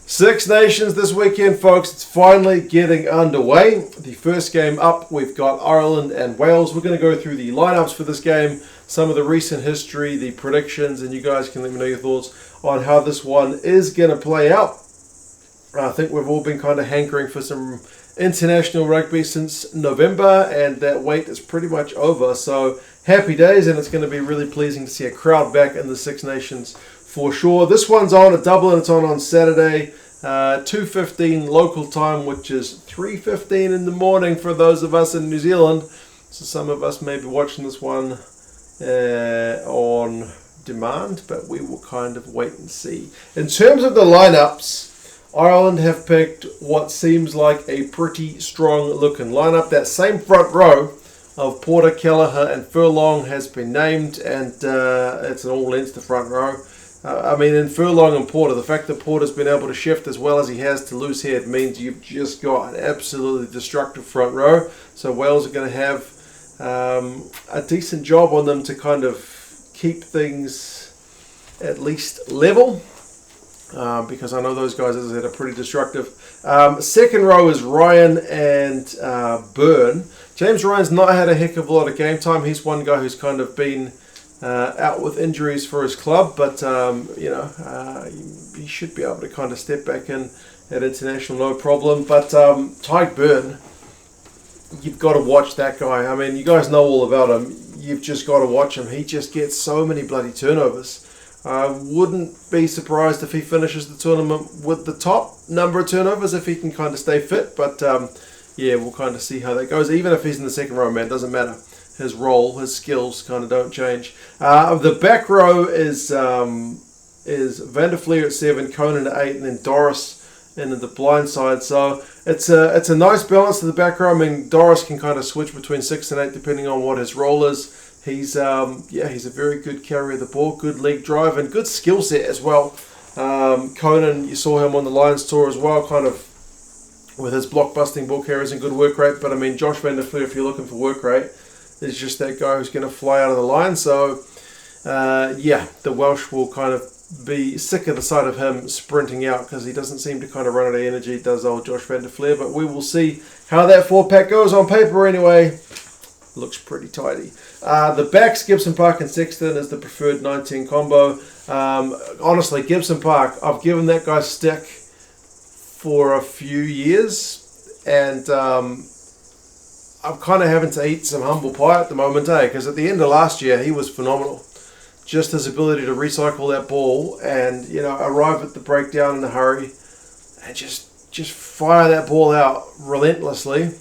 Six Nations this weekend, folks. It's finally getting underway. The first game up, we've got Ireland and Wales. We're going to go through the lineups for this game, some of the recent history, the predictions, and you guys can let me know your thoughts on how this one is going to play out. I think we've all been kind of hankering for some international rugby since November, and that wait is pretty much over. So happy days, and it's going to be really pleasing to see a crowd back in the Six Nations for sure. This one's on at Dublin. It's on Saturday, 2:15 local time, which is 3:15 in the morning for those of us in New Zealand. So some of us may be watching this one on demand, but we will kind of wait and see. In terms of the lineups, Ireland have picked what seems like a pretty strong looking lineup. That same front row of Porter, Kelleher and Furlong has been named, and it's an all-Leinster front row. In Furlong and Porter, the fact that Porter's been able to shift as well as he has to loose head means you've just got an absolutely destructive front row. So Wales are going to have a decent job on them to kind of keep things at least level. Because I know those guys, as I said, are pretty destructive. Second row is Ryan and Beirne. James Ryan's not had a heck of a lot of game time. He's one guy who's kind of been out with injuries for his club, but he should be able to kind of step back in at international, no problem. But Tadhg Beirne, you've got to watch that guy. I mean, you guys know all about him. You've just got to watch him. He just gets so many bloody turnovers. I wouldn't be surprised if he finishes the tournament with the top number of turnovers if he can kind of stay fit. But we'll kind of see how that goes. Even if he's in the second row, man, doesn't matter. His role, his skills kind of don't change. The back row is Van der Flier at 7, Conan at 8, and then Doris in the blind side. So it's a nice balance to the back row. I mean, Doris can kind of switch between 6 and 8 depending on what his role is. He's a very good carrier of the ball, good leg drive, and good skill set as well. Conan, you saw him on the Lions tour as well, kind of with his block-busting ball carriers and good work rate. But I mean, Josh Van der Flier, if you're looking for work rate, is just that guy who's going to fly out of the line. So, the Welsh will kind of be sick of the sight of him sprinting out because he doesn't seem to kind of run out of energy, does old Josh Van der Flier. But we will see how that four-pack goes on paper anyway. Looks pretty tidy. The backs, Gibson-Park and Sexton is the preferred 19 combo. Honestly, Gibson-Park, I've given that guy stick for a few years, and I'm kind of having to eat some humble pie at the moment, because at the end of last year, he was phenomenal. Just his ability to recycle that ball and, arrive at the breakdown in a hurry and just fire that ball out relentlessly.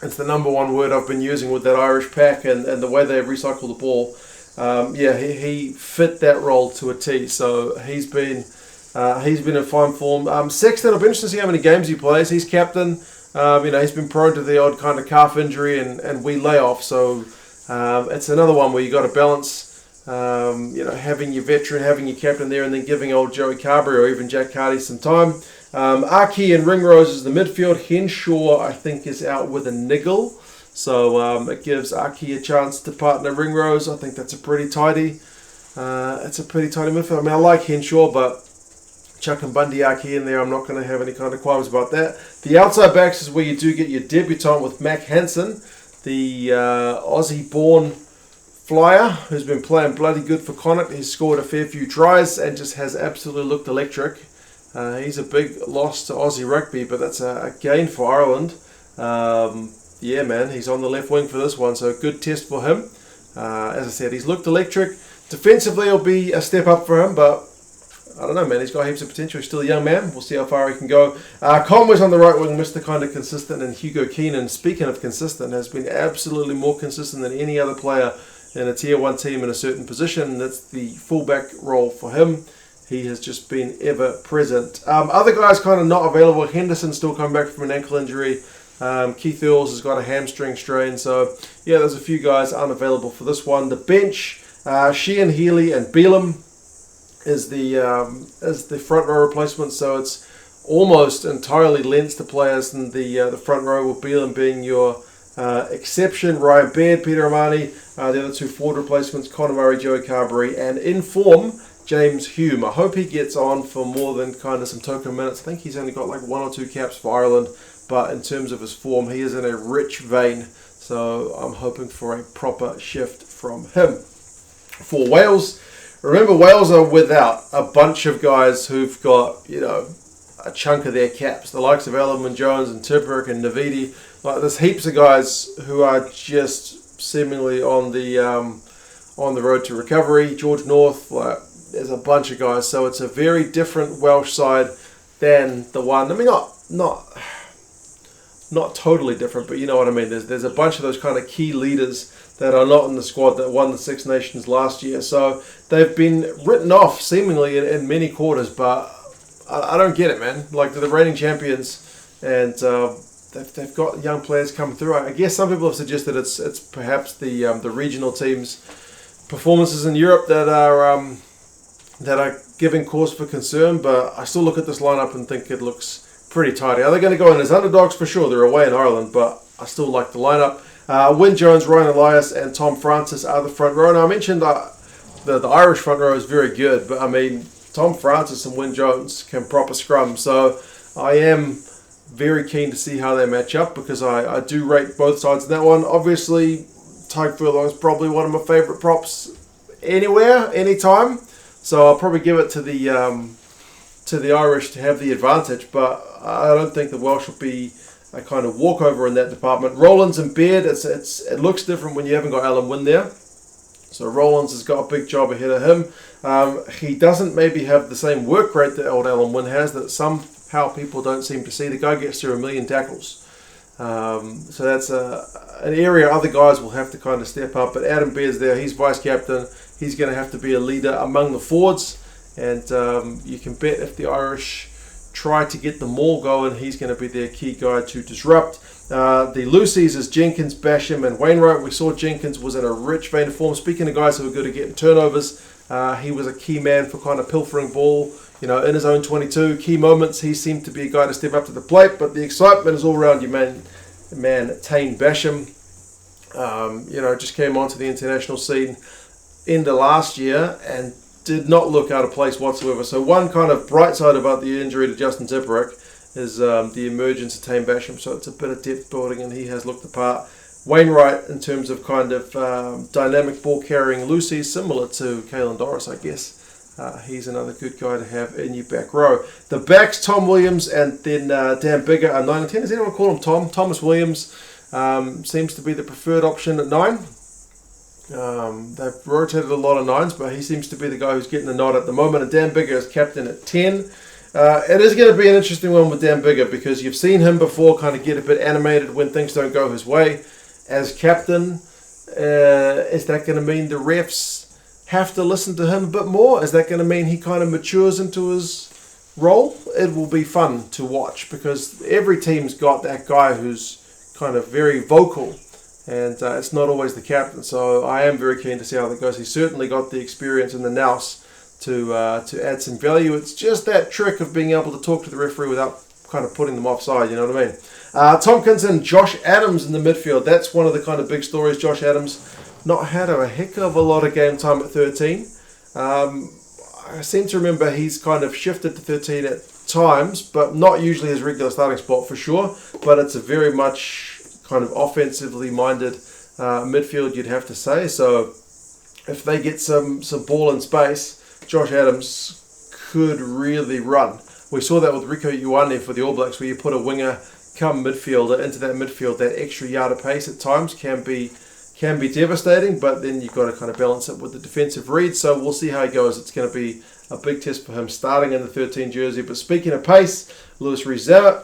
It's the number one word I've been using with that Irish pack and the way they recycle the ball. He fit that role to a T. So he's been in fine form. Sexton, I'll be interested to see how many games he plays. He's captain. He's been prone to the odd kind of calf injury and wee layoff. So it's another one where you got to balance. Having your veteran, having your captain there, and then giving old Joey Carbery or even Jack Carty some time. Aki and Ringrose is the midfield. Henshaw, I think, is out with a niggle. So it gives Aki a chance to partner Ringrose. I think that's a pretty tidy midfield. I mean, I like Henshaw, but chucking Bundee Aki in there, I'm not going to have any kind of qualms about that. The outside backs is where you do get your debutant with Mack Hansen, the Aussie-born Flier, who's been playing bloody good for Conor. He's scored a fair few tries and just has absolutely looked electric. He's a big loss to Aussie rugby, but that's a gain for Ireland. He's on the left wing for this one, so good test for him. As I said, he's looked electric. Defensively, it'll be a step up for him, but I don't know, man. He's got heaps of potential. He's still a young man. We'll see how far he can go. Conway's on the right wing, Mr. Kind of Consistent, and Hugo Keenan, speaking of consistent, has been absolutely more consistent than any other player in a Tier 1 team in a certain position. That's the fullback role for him. He has just been ever present. Other guys kind of not available. Henderson's still coming back from an ankle injury. Keith Earls has got a hamstring strain. So, there's a few guys unavailable for this one. The bench, Sheehan, Healy and Bealham is the front row replacement. So it's almost entirely Leinster players in the front row, with Bealham being your exception. Ryan Baird, Peter Amani, the other two forward replacements, Conor Murray, Joey Carbery, and in form, James Hume. I hope he gets on for more than kind of some token minutes. I think he's only got like 1 or 2 caps for Ireland, but in terms of his form, he is in a rich vein. So I'm hoping for a proper shift from him. For Wales, remember Wales are without a bunch of guys who've got, a chunk of their caps. The likes of Alun Jones and Tadhg and Navidi. Like, there's heaps of guys who are just seemingly on the road to recovery. George North, there's a bunch of guys. So it's a very different Welsh side than the one. I mean, not totally different, but you know what I mean. There's a bunch of those kind of key leaders that are not in the squad that won the Six Nations last year. So they've been written off seemingly in many quarters, but I don't get it, man. Like, they're the reigning champions, and they've got young players coming through. I guess some people have suggested it's perhaps the regional teams' performances in Europe that are giving cause for concern. But I still look at this lineup and think it looks pretty tidy. Are they going to go in as underdogs? For sure, they're away in Ireland, but I still like the lineup. Wyn Jones, Ryan Elias, and Tom Francis are the front row. Now, I mentioned the Irish front row is very good, but I mean, Tom Francis and Wyn Jones can proper scrum. So I am very keen to see how they match up, because I do rate both sides in that one. Obviously, Tadhg Furlong is probably one of my favourite props anywhere, anytime. So I'll probably give it to the Irish to have the advantage, but I don't think the Welsh will be a kind of walkover in that department. Rollins and Baird, it looks different when you haven't got Alan Wynne there. So Rollins has got a big job ahead of him. He doesn't maybe have the same work rate that old Alan Wynne has, that somehow people don't seem to see. The guy gets through 1 million tackles. So that's an area other guys will have to kind of step up. But Adam Baird's there. He's vice-captain. He's going to have to be a leader among the forwards. And you can bet if the Irish try to get the maul going, he's going to be their key guy to disrupt. The Lucies is Jenkins, Basham, and Wainwright. We saw Jenkins was in a rich vein of form. Speaking of guys who are good at getting turnovers, he was a key man for kind of pilfering ball, in his own 22. Key moments, he seemed to be a guy to step up to the plate, but the excitement is all around your man Tane Basham. Just came onto the international scene end of last year and did not look out of place whatsoever. So one kind of bright side about the injury to Justin Tadhg is the emergence of Tane Basham. So it's a bit of depth building, and he has looked the part. Wainwright, in terms of kind of dynamic ball carrying Lucy, similar to Caelan Doris, I guess. He's another good guy to have in your back row. The backs, Tom Williams and then Dan Bigger are 9 and 10. Does anyone call him Tom? Thomas Williams seems to be the preferred option at 9. They've rotated a lot of 9s, but he seems to be the guy who's getting the nod at the moment. And Dan Bigger is captain at 10. It is going to be an interesting one with Dan Bigger, because you've seen him before kind of get a bit animated when things don't go his way. As captain, is that going to mean the refs have to listen to him a bit more? Is that going to mean he kind of matures into his role? It will be fun to watch, because every team's got that guy who's kind of very vocal, and it's not always the captain. So I am very keen to see how that goes. He's certainly got the experience and the nous to add some value. It's just that trick of being able to talk to the referee without kind of putting them offside, you know what I mean? Tompkins and Josh Adams in the midfield. That's one of the kind of big stories. Josh Adams not had a heck of a lot of game time at 13. I seem to remember he's kind of shifted to 13 at times, but not usually his regular starting spot for sure. But it's a very much kind of offensively minded midfield, you'd have to say. So if they get some ball in space, Josh Adams could really run. We saw that with Rieko Ioane for the All Blacks, where you put a winger come midfielder into that midfield. That extra yard of pace at times can be devastating, but then you've got to kind of balance it with the defensive read. So we'll see how he goes. It's going to be a big test for him starting in the 13 jersey. But speaking of pace, Rees-Zammit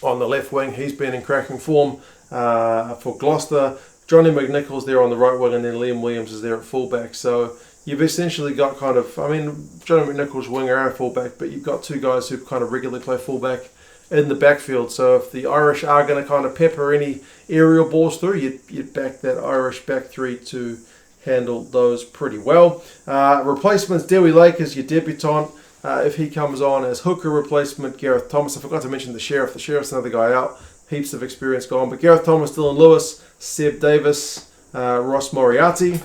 on the left wing, he's been in cracking form for Gloucester. Johnny McNicholl's there on the right wing, and then Liam Williams is there at fullback. So you've essentially got kind of, Johnny McNicholl's winger and fullback, but you've got two guys who kind of regularly play fullback in the backfield. So if the Irish are going to kind of pepper any aerial balls through, you'd back that Irish back three to handle those pretty well. Replacements, Dewi Lake is your debutant. If he comes on as hooker replacement, Gareth Thomas. I forgot to mention the Sheriff. The Sheriff's another guy out. Heaps of experience gone. But Gareth Thomas, Dylan Lewis, Seb Davis, Ross Moriarty.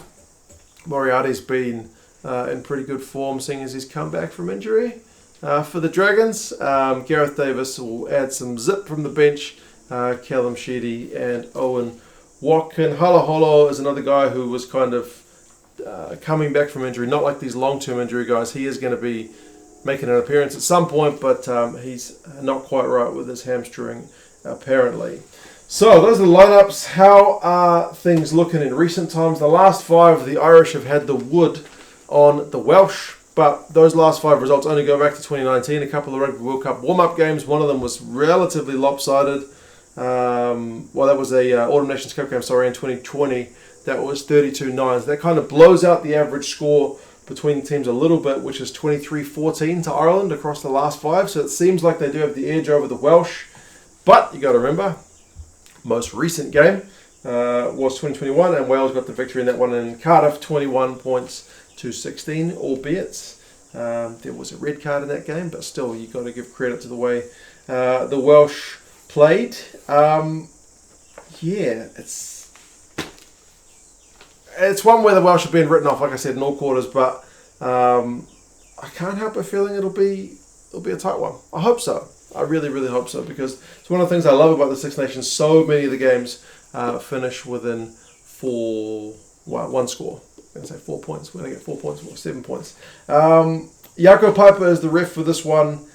Moriarty's been in pretty good form, seeing as he's come back from injury. For the Dragons, Gareth Davis will add some zip from the bench. Callum Sheedy and Owen Watkin. Halaholo is another guy who was kind of coming back from injury, not like these long-term injury guys. He is going to be making an appearance at some point, but he's not quite right with his hamstring, apparently. So those are the lineups. How are things looking in recent times? The last 5, the Irish have had the wood on the Welsh, but those last 5 results only go back to 2019. A couple of Rugby World Cup warm-up games. One of them was relatively lopsided. That was a Autumn Nations Cup game, in 2020. That was 32-9. That kind of blows out the average score between teams a little bit, which is 23-14 to Ireland across the last 5. So it seems like they do have the edge over the Welsh. But you got to remember, most recent game was 2021, and Wales got the victory in that one in Cardiff, 21 points to 16, albeit there was a red card in that game, but still, you've got to give credit to the way the Welsh played. It's one where the Welsh have been written off, like I said, in all quarters, but I can't help but feeling it'll be a tight one. I hope so. I really, really hope so, because it's one of the things I love about the Six Nations. So many of the games finish within one score. I'm going to say 4 points. We're going to get 4 points, 7 points. Jaco Piper is the ref for this one.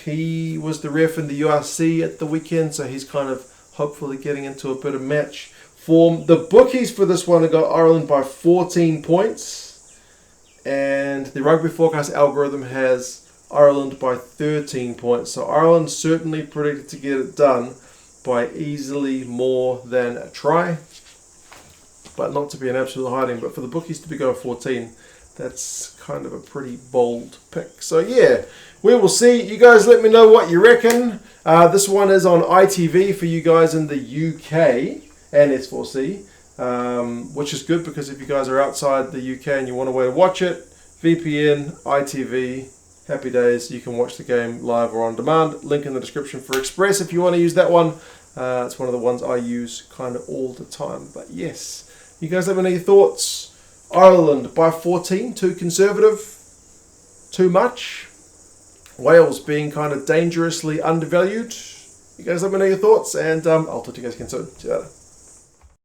He was the ref in the URC at the weekend, so he's kind of hopefully getting into a bit of match form. The bookies for this one have got Ireland by 14 points, and the Rugby Forecast algorithm has Ireland by 13 points. So Ireland certainly predicted to get it done by easily more than a try, but not to be an absolute hiding. But for the bookies to be going 14, that's kind of a pretty bold pick. So yeah, we will see. You guys let me know what you reckon. This one is on ITV for you guys in the UK and S4C, which is good, because if you guys are outside the UK and you want a way to watch it, VPN, ITV, happy days. You can watch the game live or on demand. Link in the description for Express if you want to use that one. It's one of the ones I use kind of all the time. But yes, you guys let me know your thoughts. Ireland by 14, too conservative, too much. Wales being kind of dangerously undervalued. You guys let me know your thoughts, and I'll talk to you guys again soon. See you later.